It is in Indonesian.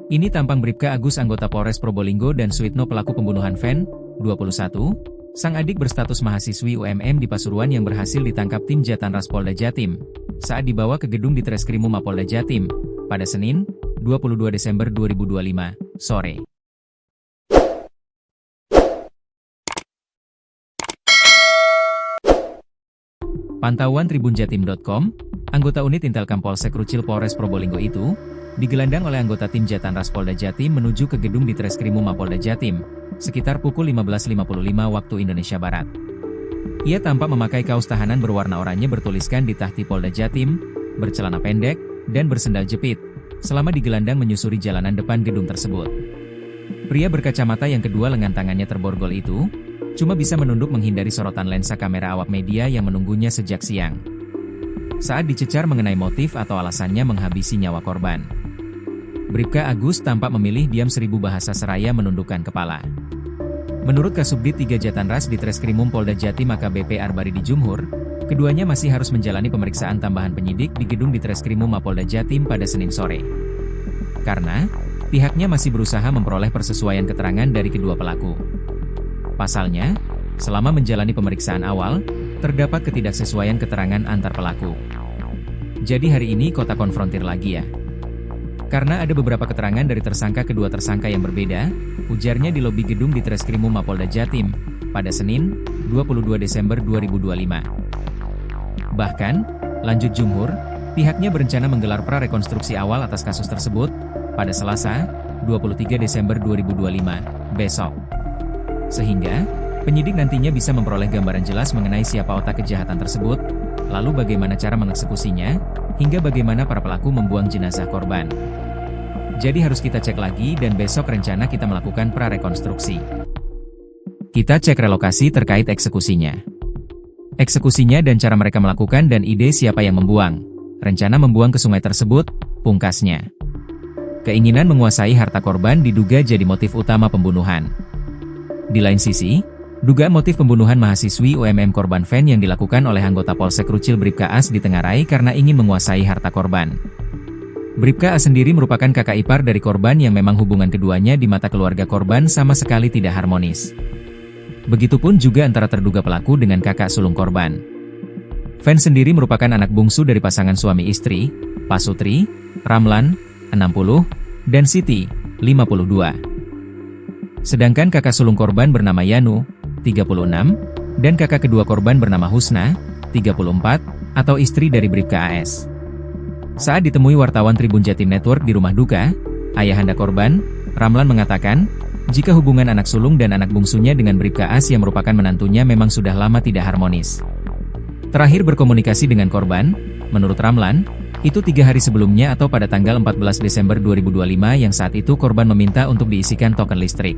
Ini tampang Bribka Agus anggota Polres Probolinggo dan Suitno pelaku pembunuhan Fen, 21, sang adik berstatus mahasiswi UMM di Pasuruan yang berhasil ditangkap tim Jatanras Polda Jatim saat dibawa ke gedung di Treskrimum Mapolda Jatim pada Senin, 22 Desember 2025, sore. Pantauan tribunjatim.com, anggota unit Intelkam Polsek Rucil Polres Probolinggo itu digelandang oleh anggota tim Jatanras Polda Jatim menuju ke gedung di Treskrimum Mapolda Jatim, sekitar pukul 15.55 waktu Indonesia Barat. Ia tampak memakai kaos tahanan berwarna oranye bertuliskan di Tahti Polda Jatim, bercelana pendek, dan bersendal jepit, selama digelandang menyusuri jalanan depan gedung tersebut. Pria berkacamata yang kedua lengan tangannya terborgol itu, cuma bisa menunduk menghindari sorotan lensa kamera awak media yang menunggunya sejak siang. Saat dicecar mengenai motif atau alasannya menghabisi nyawa korban, Bribka Agus tampak memilih diam 1000 bahasa seraya menundukkan kepala. Menurut Kasubdit 3 Jatanras di Treskrimum Polda Jatim AKBP Arbaridi Jumhur, keduanya masih harus menjalani pemeriksaan tambahan penyidik di gedung di Treskrimum Mapolda Jatim pada Senin sore. Karena pihaknya masih berusaha memperoleh persesuaian keterangan dari kedua pelaku. Pasalnya, selama menjalani pemeriksaan awal, terdapat ketidaksesuaian keterangan antar pelaku. Jadi hari ini kota konfrontir lagi ya. Karena ada beberapa keterangan dari kedua tersangka yang berbeda, ujarnya di lobi gedung di Treskrimum Mapolda Jatim, pada Senin, 22 Desember 2025. Bahkan, lanjut Jumhur, pihaknya berencana menggelar prarekonstruksi awal atas kasus tersebut, pada Selasa, 23 Desember 2025, besok. Sehingga, penyidik nantinya bisa memperoleh gambaran jelas mengenai siapa otak kejahatan tersebut, lalu bagaimana cara mengeksekusinya, hingga bagaimana para pelaku membuang jenazah korban. Jadi harus kita cek lagi dan besok rencana kita melakukan prarekonstruksi. Kita cek relokasi terkait eksekusinya. Eksekusinya dan cara mereka melakukan dan ide siapa yang membuang. Rencana membuang ke sungai tersebut, pungkasnya. Keinginan menguasai harta korban diduga jadi motif utama pembunuhan. Di lain sisi, dugaan motif pembunuhan mahasiswi UMM korban Fen yang dilakukan oleh anggota Polsek Rucil Bribka As ditengarai karena ingin menguasai harta korban. Bribka As sendiri merupakan kakak ipar dari korban yang memang hubungan keduanya di mata keluarga korban sama sekali tidak harmonis. Begitupun juga antara terduga pelaku dengan kakak sulung korban. Fen sendiri merupakan anak bungsu dari pasangan suami istri, Pasutri, Ramlan, 60, dan Siti, 52. Sedangkan kakak sulung korban bernama Yanu, 36, dan kakak kedua korban bernama Husna, 34, atau istri dari Bribka AS. Saat ditemui wartawan Tribun Jatim Network di rumah duka, ayahanda korban, Ramlan mengatakan, jika hubungan anak sulung dan anak bungsunya dengan Bribka AS yang merupakan menantunya memang sudah lama tidak harmonis. Terakhir berkomunikasi dengan korban, menurut Ramlan, itu 3 hari sebelumnya atau pada tanggal 14 Desember 2025 yang saat itu korban meminta untuk diisikan token listrik.